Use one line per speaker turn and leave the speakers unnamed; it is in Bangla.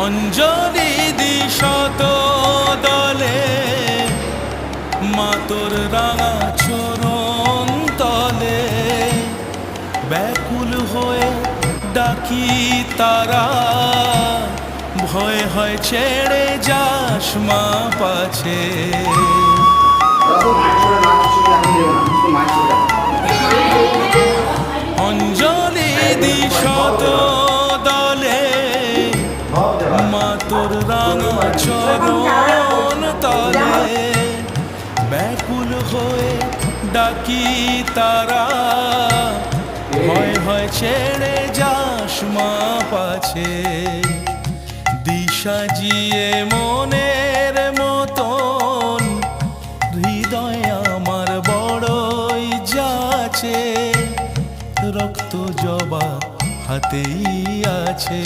অঞ্জলি দিশত দলে মা তোর রাঙা চরণ তলে ব্যাকুল হয়ে ডাকি তারা ভয় হয় ছেড়ে যাস মা পাছে অঞ্জলি দিশত দলে মা তোর রাঙা চরণ তলে ব্যাকুল হয়ে ডাকি তারা ভয় হয় ছেড়ে যাস মা পাছে দিশা জিয়ে মনের মতন হৃদয় আমার বড়ই যাচ্ছে রক্ত জবা হাতেই আছে।